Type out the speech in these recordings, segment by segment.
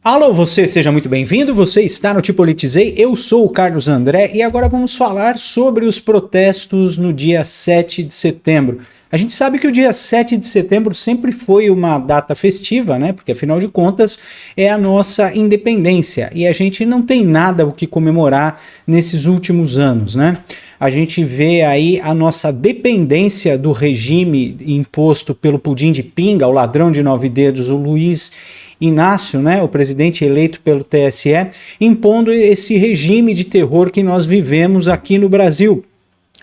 Alô, você, seja muito bem-vindo, você está no Te Politizei, eu sou o Carlos André e agora vamos falar sobre os protestos no dia 7 de setembro. A gente sabe que o dia 7 de setembro sempre foi uma data festiva, né? Porque afinal de contas é a nossa independência e a gente não tem nada o que comemorar nesses últimos anos, né? A gente vê aí a nossa dependência do regime imposto pelo pudim de pinga, o ladrão de 9 dedos, o Luiz Inácio, né, o presidente eleito pelo TSE, impondo esse regime de terror que nós vivemos aqui no Brasil.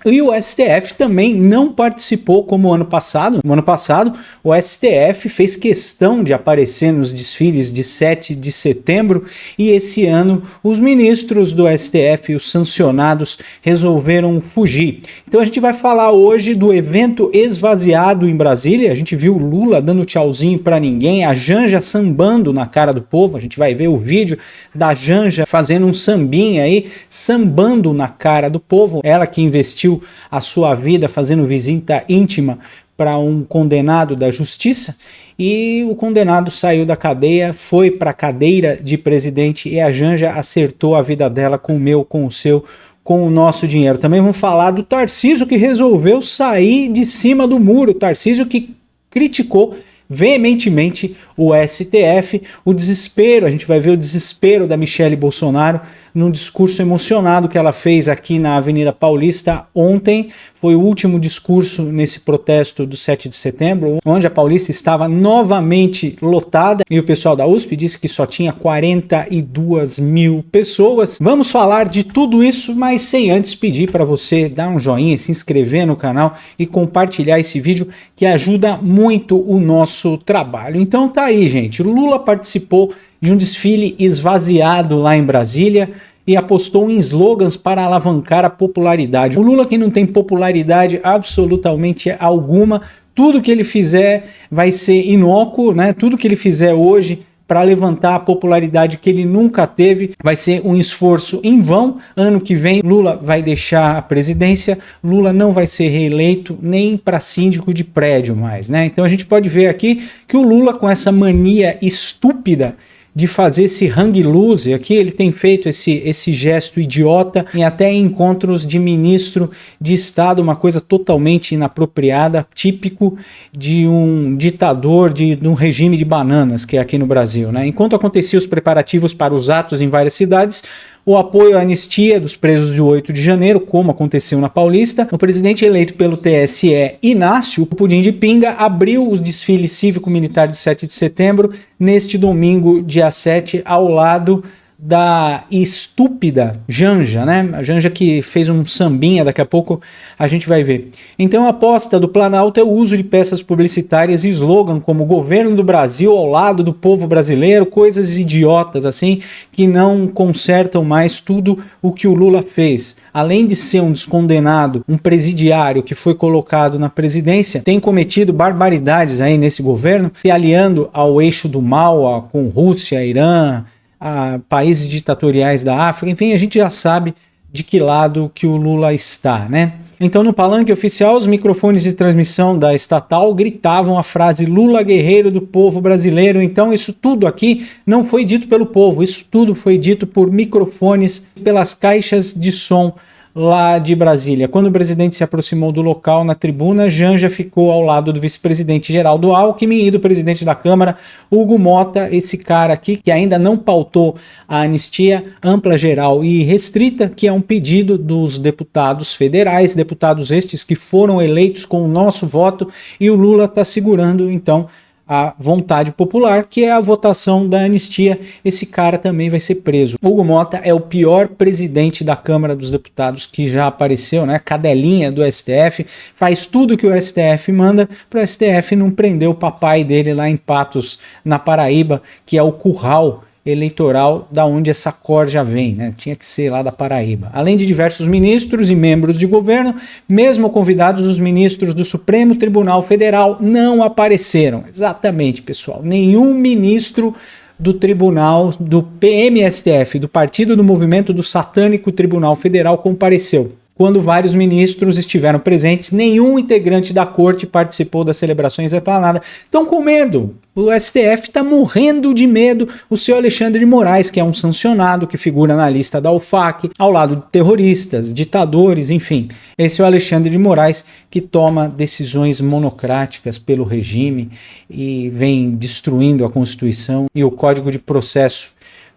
E o STF também não participou como ano passado. No ano passado, o STF fez questão de aparecer nos desfiles de 7 de setembro e esse ano os ministros do STF, os sancionados, resolveram fugir. Então a gente vai falar hoje do evento esvaziado em Brasília. A gente viu o Lula dando tchauzinho para ninguém, a Janja sambando na cara do povo. A gente vai ver o vídeo da Janja fazendo um sambinha aí, sambando na cara do povo. Ela que investiu a sua vida fazendo visita íntima para um condenado da justiça e o condenado saiu da cadeia, foi para a cadeira de presidente e a Janja acertou a vida dela com o meu, com o seu, com o nosso dinheiro. Também vamos falar do Tarcísio que resolveu sair de cima do muro, Tarcísio que criticou veementemente o STF, o desespero, a gente vai ver o desespero da Michelle Bolsonaro num discurso emocionado que ela fez aqui na Avenida Paulista ontem. Foi o último discurso nesse protesto do 7 de setembro, onde a Paulista estava novamente lotada e o pessoal da USP disse que só tinha 42 mil pessoas. Vamos falar de tudo isso, mas sem antes pedir para você dar um joinha, se inscrever no canal e compartilhar esse vídeo que ajuda muito o nosso trabalho. Então tá aí, gente. Lula participou de um desfile esvaziado lá em Brasília e apostou em slogans para alavancar a popularidade. O Lula que não tem popularidade absolutamente alguma, tudo que ele fizer vai ser inócuo, né? Tudo que ele fizer hoje para levantar a popularidade que ele nunca teve vai ser um esforço em vão. Ano que vem Lula vai deixar a presidência, Lula não vai ser reeleito nem para síndico de prédio mais, né? Então a gente pode ver aqui que o Lula, com essa mania estúpida de fazer esse hang loose aqui, ele tem feito esse gesto idiota em até encontros de ministro de Estado, uma coisa totalmente inapropriada, típico de um ditador, de um regime de bananas que é aqui no Brasil, né? Enquanto aconteciam os preparativos para os atos em várias cidades, o apoio à anistia dos presos de 8 de janeiro, como aconteceu na Paulista, o presidente eleito pelo TSE, Inácio, o pudim de pinga, abriu os desfiles cívico-militar de 7 de setembro neste domingo, dia 7, ao lado da estúpida Janja, né? A Janja que fez um sambinha, daqui a pouco a gente vai ver. Então a aposta do Planalto é o uso de peças publicitárias e slogan como governo do Brasil ao lado do povo brasileiro, coisas idiotas assim, que não consertam mais tudo o que o Lula fez. Além de ser um descondenado, um presidiário que foi colocado na presidência, tem cometido barbaridades aí nesse governo, se aliando ao eixo do mal, com Rússia, Irã, a países ditatoriais da África, enfim, a gente já sabe de que lado que o Lula está, né? Então no palanque oficial, os microfones de transmissão da estatal gritavam a frase Lula guerreiro do povo brasileiro. Então isso tudo aqui não foi dito pelo povo, isso tudo foi dito por microfones, pelas caixas de som lá de Brasília. Quando o presidente se aproximou do local na tribuna, Janja ficou ao lado do vice-presidente Geraldo Alckmin e do presidente da Câmara, Hugo Mota, esse cara aqui que ainda não pautou a anistia ampla, geral e restrita, que é um pedido dos deputados federais, deputados estes que foram eleitos com o nosso voto, e o Lula está segurando então a vontade popular, que é a votação da anistia. Esse cara também vai ser preso. Hugo Mota é o pior presidente da Câmara dos Deputados que já apareceu, né? Cadelinha do STF, faz tudo que o STF manda para o STF não prender o papai dele lá em Patos, na Paraíba, que é o curral eleitoral da onde essa corja vem, né? Tinha que ser lá da Paraíba. Além de diversos ministros e membros de governo, mesmo convidados, os ministros do Supremo Tribunal Federal não apareceram. Exatamente, pessoal. Nenhum ministro do tribunal, do PMSTF, do Partido do Movimento do Satânico Tribunal Federal compareceu. quando vários ministros estiveram presentes, nenhum integrante da corte participou das celebrações da esplanada. Estão com medo. O STF está morrendo de medo. O senhor Alexandre de Moraes, que é um sancionado, que figura na lista da UFAC, ao lado de terroristas, ditadores, enfim. Esse é o Alexandre de Moraes que toma decisões monocráticas pelo regime e vem destruindo a Constituição e o Código de Processo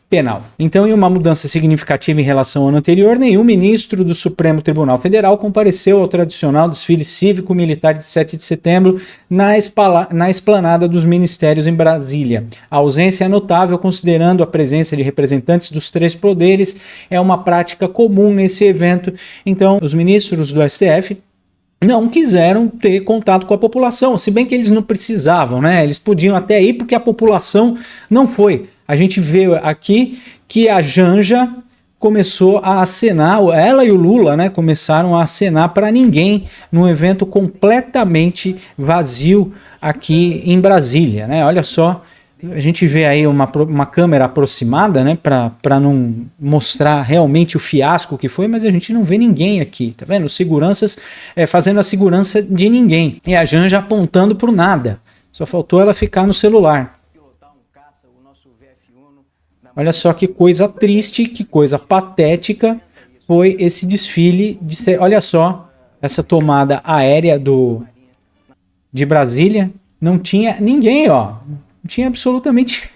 Penal. Então, em uma mudança significativa em relação ao ano anterior, nenhum ministro do Supremo Tribunal Federal compareceu ao tradicional desfile cívico-militar de 7 de setembro na esplanada dos ministérios em Brasília. A ausência é notável considerando a presença de representantes dos três poderes, é uma prática comum nesse evento. Então, os ministros do STF não quiseram ter contato com a população, se bem que eles não precisavam, né? Eles podiam até ir porque a população não foi. A gente vê aqui que a Janja começou a acenar, ela e o Lula, né, começaram a acenar para ninguém num evento completamente vazio aqui em Brasília, né? Olha só, a gente vê aí uma câmera aproximada, né, para não mostrar realmente o fiasco que foi, mas a gente não vê ninguém aqui, tá vendo? Os seguranças fazendo a segurança de ninguém e a Janja apontando pro nada, só faltou ela ficar no celular. Olha só que coisa triste, que coisa patética foi esse desfile. Olha só, essa tomada aérea de Brasília. Não tinha ninguém, ó. Não tinha absolutamente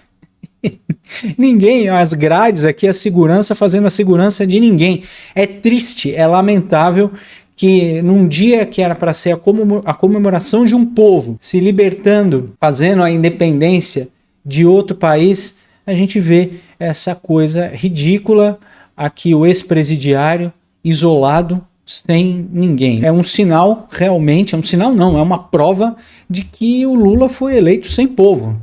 ninguém. Ó, as grades aqui, a segurança fazendo a segurança de ninguém. É triste, é lamentável que num dia que era para ser a comemoração de um povo se libertando, fazendo a independência de outro país, a gente vê essa coisa ridícula, aqui o ex-presidiário isolado, sem ninguém. É um sinal, realmente, é um sinal não, é uma prova de que o Lula foi eleito sem povo,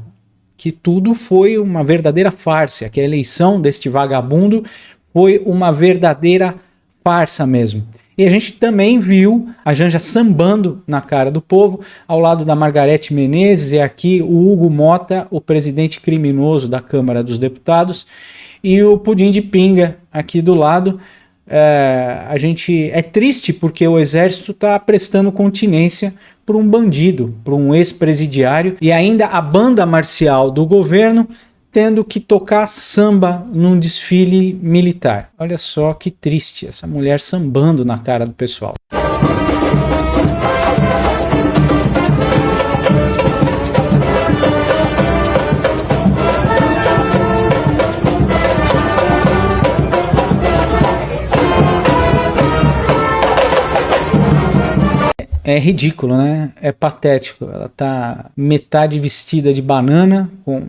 que tudo foi uma verdadeira farsa, que a eleição deste vagabundo foi uma verdadeira farsa mesmo. E a gente também viu a Janja sambando na cara do povo, ao lado da Margarete Menezes, e aqui o Hugo Mota, o presidente criminoso da Câmara dos Deputados, e o Pudim de Pinga aqui do lado. A gente é triste porque o exército está prestando continência para um bandido, para um ex-presidiário, e ainda a banda marcial do governo tendo que tocar samba num desfile militar. Olha só que triste, essa mulher sambando na cara do pessoal. É ridículo, né? É patético. Ela tá metade vestida de banana, com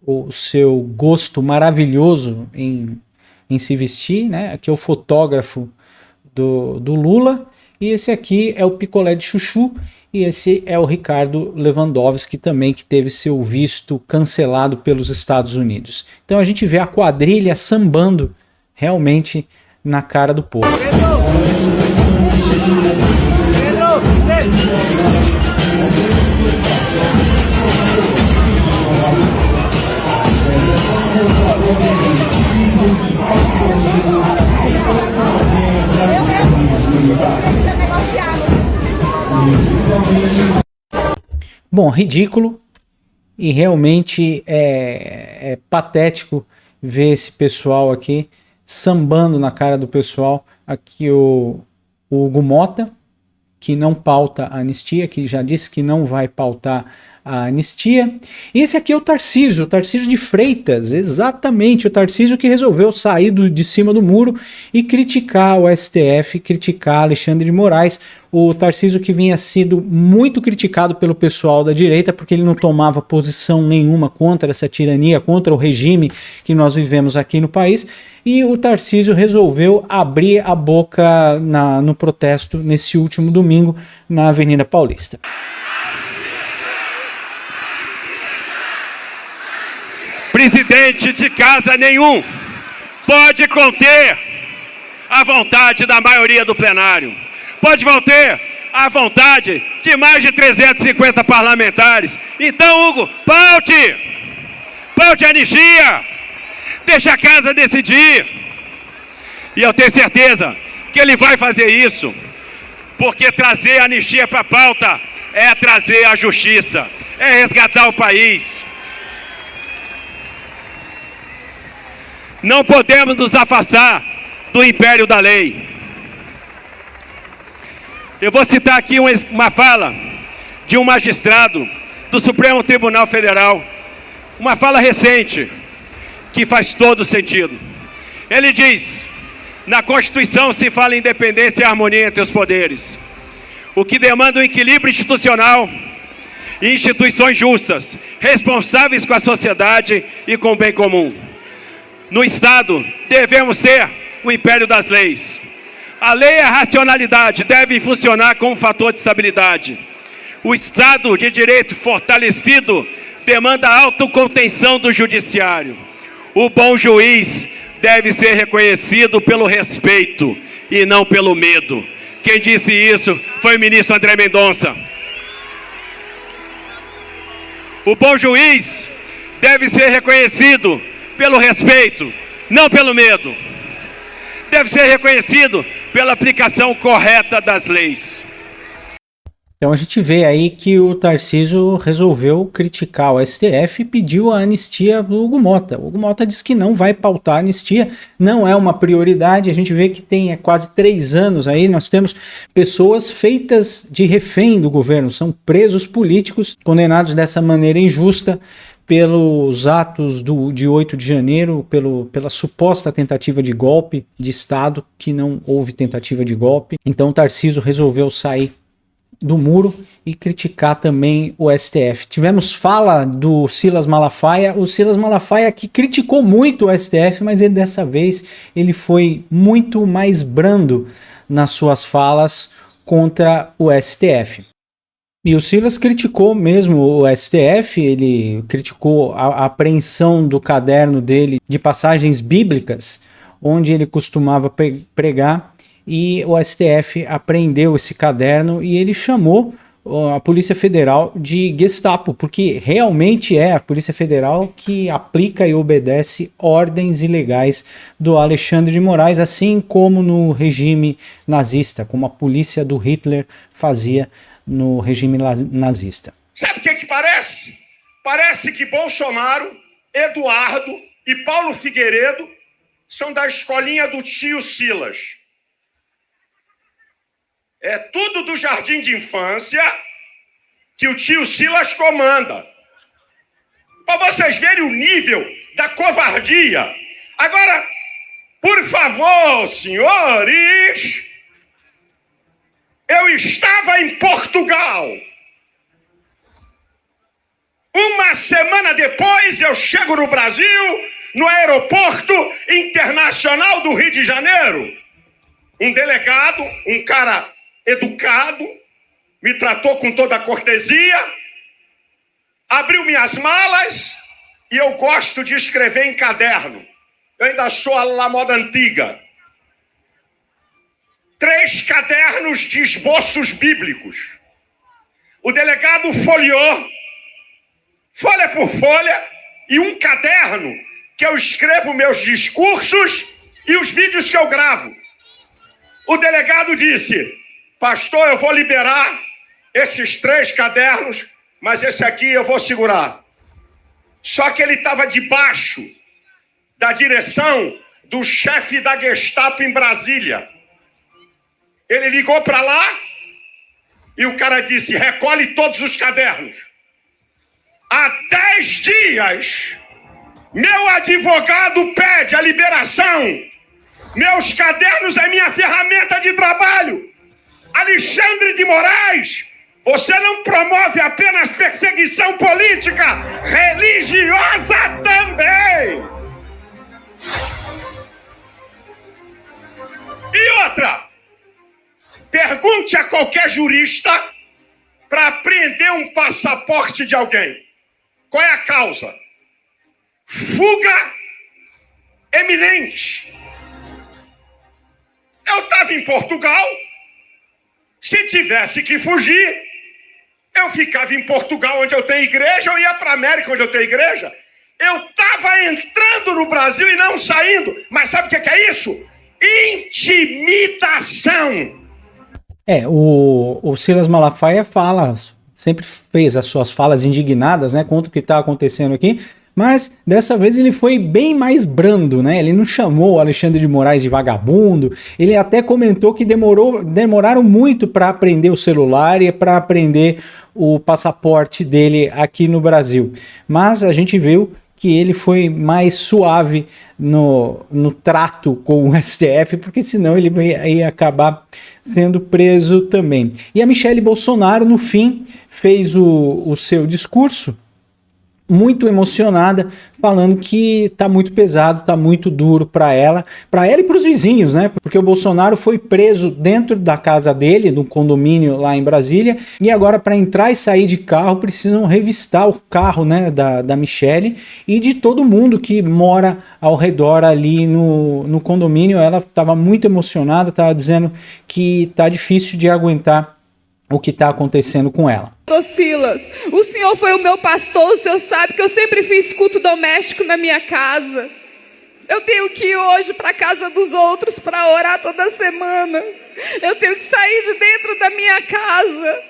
o seu gosto maravilhoso em se vestir, né? Aqui é o fotógrafo do Lula, e esse aqui é o picolé de chuchu, e esse é o Ricardo Lewandowski também, que teve seu visto cancelado pelos Estados Unidos. Então a gente vê a quadrilha sambando realmente na cara do povo. Bom, ridículo, e realmente é patético ver esse pessoal aqui sambando na cara do pessoal. Aqui o Hugo Mota, que não pauta a anistia, que já disse que não vai pautar a anistia. E esse aqui é o Tarcísio de Freitas, exatamente, o Tarcísio que resolveu sair de cima do muro e criticar o STF, criticar Alexandre de Moraes. O Tarcísio que vinha sido muito criticado pelo pessoal da direita porque ele não tomava posição nenhuma contra essa tirania, contra o regime que nós vivemos aqui no país. E o Tarcísio resolveu abrir a boca no protesto nesse último domingo na Avenida Paulista. Presidente de casa nenhum pode conter a vontade da maioria do plenário. Pode conter a vontade de mais de 350 parlamentares. Então, Hugo, paute a anistia, deixa a casa decidir. E eu tenho certeza que ele vai fazer isso, porque trazer a anistia para a pauta é trazer a justiça, é resgatar o país. Não podemos nos afastar do império da lei. Eu vou citar aqui uma fala de um magistrado do Supremo Tribunal Federal, uma fala recente, que faz todo sentido. Ele diz: na Constituição se fala em independência e harmonia entre os poderes, o que demanda um equilíbrio institucional e instituições justas, responsáveis com a sociedade e com o bem comum. No Estado, devemos ter o império das leis. A lei e a racionalidade devem funcionar como fator de estabilidade. O Estado de Direito fortalecido demanda a autocontenção do judiciário. O bom juiz deve ser reconhecido pelo respeito e não pelo medo. Quem disse isso foi o ministro André Mendonça. O bom juiz deve ser reconhecido pelo respeito, não pelo medo. Deve ser reconhecido pela aplicação correta das leis. Então a gente vê aí que o Tarcísio resolveu criticar o STF e pediu a anistia do Hugo Mota. O Hugo Mota disse que não vai pautar a anistia, não é uma prioridade. A gente vê que tem quase 3 anos aí, nós temos pessoas feitas de refém do governo, são presos políticos, condenados dessa maneira injusta pelos atos de 8 de janeiro, pela suposta tentativa de golpe de Estado, que não houve tentativa de golpe. Então o Tarcísio resolveu sair do muro e criticar também o STF. Tivemos fala do Silas Malafaia, o Silas Malafaia que criticou muito o STF, mas dessa vez ele foi muito mais brando nas suas falas contra o STF. E o Silas criticou mesmo o STF, ele criticou a apreensão do caderno dele de passagens bíblicas, onde ele costumava pregar, e o STF apreendeu esse caderno e ele chamou a Polícia Federal de Gestapo, porque realmente é a Polícia Federal que aplica e obedece ordens ilegais do Alexandre de Moraes, assim como no regime nazista, como a polícia do Hitler fazia no regime nazista. Sabe o que parece? Parece que Bolsonaro, Eduardo e Paulo Figueiredo são da escolinha do tio Silas. É tudo do jardim de infância que o tio Silas comanda. Para vocês verem o nível da covardia. Agora, por favor, senhores, eu estava em Portugal. Uma semana depois eu chego no Brasil, no aeroporto internacional do Rio de Janeiro. Um delegado, um cara educado, me tratou com toda a cortesia, abriu minhas malas e eu gosto de escrever em caderno. Eu ainda sou a la moda antiga. 3 cadernos de esboços bíblicos. O delegado folheou, folha por folha, e um caderno que eu escrevo meus discursos e os vídeos que eu gravo. O delegado disse: pastor, eu vou liberar esses 3 cadernos, mas esse aqui eu vou segurar. Só que ele estava debaixo da direção do chefe da Gestapo em Brasília. Ele ligou para lá e o cara disse: recolhe todos os cadernos. Há 10 dias, meu advogado pede a liberação. Meus cadernos é minha ferramenta de trabalho. Alexandre de Moraes, você não promove apenas perseguição política, religiosa também. E outra, pergunte a qualquer jurista para apreender um passaporte de alguém. Qual é a causa? Fuga eminente. Eu estava em Portugal. Se tivesse que fugir, eu ficava em Portugal, onde eu tenho igreja, eu ia para a América, onde eu tenho igreja. Eu estava entrando no Brasil e não saindo. Mas sabe o que é isso? intimidação. O Silas Malafaia sempre fez as suas falas indignadas, né, contra o que está acontecendo aqui, mas dessa vez ele foi bem mais brando, né? Ele não chamou o Alexandre de Moraes de vagabundo, ele até comentou que demoraram muito para aprender o celular e para aprender o passaporte dele aqui no Brasil. Mas a gente viu que ele foi mais suave no trato com o STF, porque senão ele ia acabar sendo preso também. E a Michelle Bolsonaro, no fim, fez o seu discurso muito emocionada, falando que tá muito pesado, tá muito duro para ela e para os vizinhos, né? Porque o Bolsonaro foi preso dentro da casa dele, no condomínio lá em Brasília, e agora para entrar e sair de carro precisam revistar o carro, né, da Michelle e de todo mundo que mora ao redor ali no condomínio. Ela estava muito emocionada, estava dizendo que tá difícil de aguentar o que está acontecendo com ela. Silas, o senhor foi o meu pastor, o senhor sabe que eu sempre fiz culto doméstico na minha casa. Eu tenho que ir hoje para a casa dos outros para orar toda semana. Eu tenho que sair de dentro da minha casa.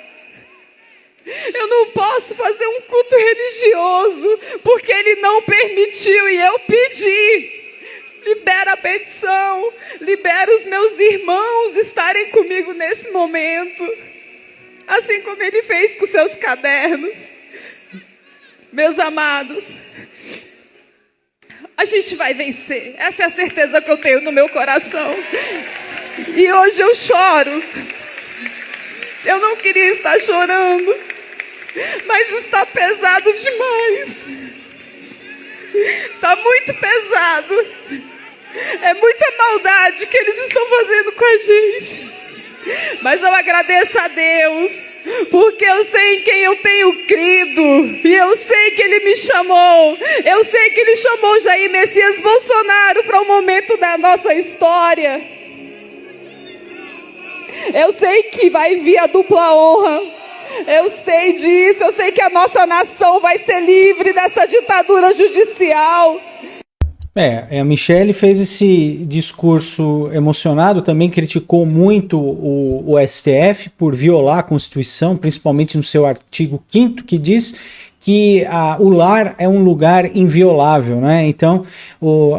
Eu não posso fazer um culto religioso porque ele não permitiu e eu pedi. Libera a petição, libera os meus irmãos estarem comigo nesse momento. Assim como ele fez com seus cadernos. Meus amados, a gente vai vencer. Essa é a certeza que eu tenho no meu coração. E hoje eu choro. Eu não queria estar chorando, mas está pesado demais. Está muito pesado. É muita maldade que eles estão fazendo com a gente. Mas eu agradeço a Deus, porque eu sei em quem eu tenho crido, e eu sei que Ele me chamou, eu sei que Ele chamou Jair Messias Bolsonaro para um momento da nossa história. Eu sei que vai vir a dupla honra, eu sei disso, eu sei que a nossa nação vai ser livre dessa ditadura judicial. A Michelle fez esse discurso emocionado, também criticou muito o STF por violar a Constituição, principalmente no seu artigo 5º, que diz que o lar é um lugar inviolável, né? Então,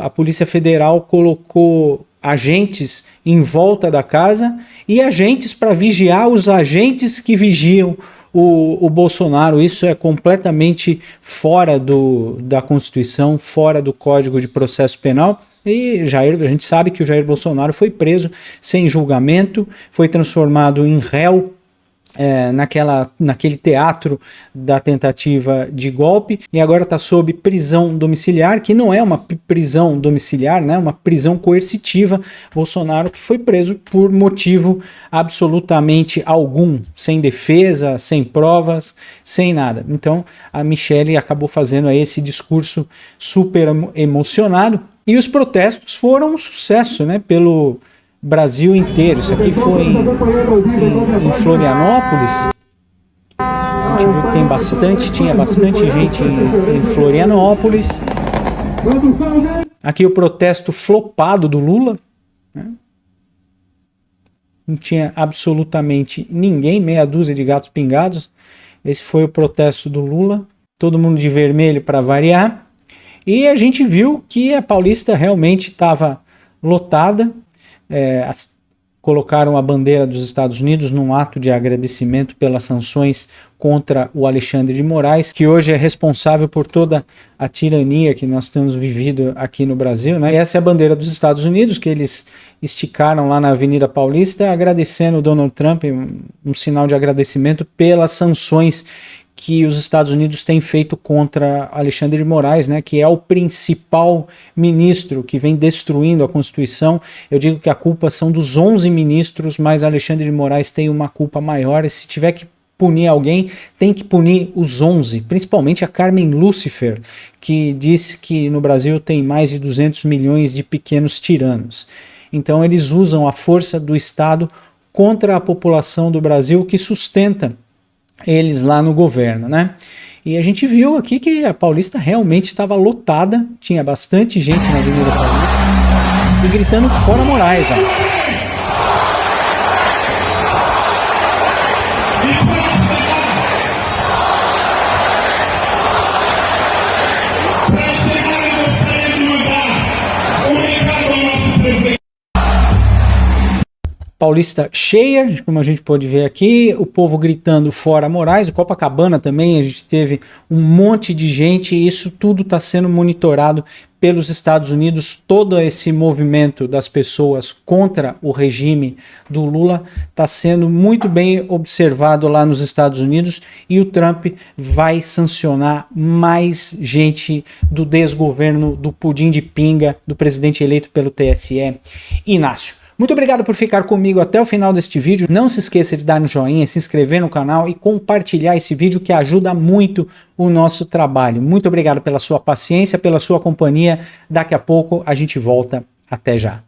a Polícia Federal colocou agentes em volta da casa e agentes para vigiar os agentes que vigiam o Bolsonaro. Isso é completamente fora da Constituição, fora do Código de Processo Penal. E a gente sabe que o Jair Bolsonaro foi preso sem julgamento, foi transformado em réu naquele teatro da tentativa de golpe, e agora está sob prisão domiciliar, que não é uma prisão domiciliar, né, uma prisão coercitiva. Bolsonaro que foi preso por motivo absolutamente algum, sem defesa, sem provas, sem nada. Então a Michelle acabou fazendo aí esse discurso super emocionado, e os protestos foram um sucesso, né, pelo Brasil inteiro. Isso aqui foi em Florianópolis. A gente viu que tinha bastante gente em Florianópolis. Aqui o protesto flopado do Lula, né? Não tinha absolutamente ninguém, meia dúzia de gatos pingados. Esse foi o protesto do Lula, todo mundo de vermelho para variar. E a gente viu que a Paulista realmente estava lotada. Colocaram a bandeira dos Estados Unidos num ato de agradecimento pelas sanções contra o Alexandre de Moraes, que hoje é responsável por toda a tirania que nós temos vivido aqui no Brasil, né? E essa é a bandeira dos Estados Unidos que eles esticaram lá na Avenida Paulista, agradecendo o Donald Trump, um sinal de agradecimento pelas sanções que os Estados Unidos têm feito contra Alexandre de Moraes, né, que é o principal ministro que vem destruindo a Constituição. Eu digo que a culpa são dos 11 ministros, mas Alexandre de Moraes tem uma culpa maior, e se tiver que punir alguém, tem que punir os 11, principalmente a Carmen Lúcifer, que disse que no Brasil tem mais de 200 milhões de pequenos tiranos. Então eles usam a força do Estado contra a população do Brasil, que sustenta eles lá no governo, né? E a gente viu aqui que a Paulista realmente estava lotada, tinha bastante gente na Avenida Paulista, povo gritando fora Moraes, ó. Paulista cheia, como a gente pode ver aqui, o povo gritando fora Moraes, o Copacabana também, a gente teve um monte de gente e isso tudo está sendo monitorado pelos Estados Unidos. Todo esse movimento das pessoas contra o regime do Lula está sendo muito bem observado lá nos Estados Unidos e o Trump vai sancionar mais gente do desgoverno, do pudim de pinga, do presidente eleito pelo TSE, Inácio. Muito obrigado por ficar comigo até o final deste vídeo. Não se esqueça de dar um joinha, se inscrever no canal e compartilhar esse vídeo que ajuda muito o nosso trabalho. Muito obrigado pela sua paciência, pela sua companhia. Daqui a pouco a gente volta. Até já.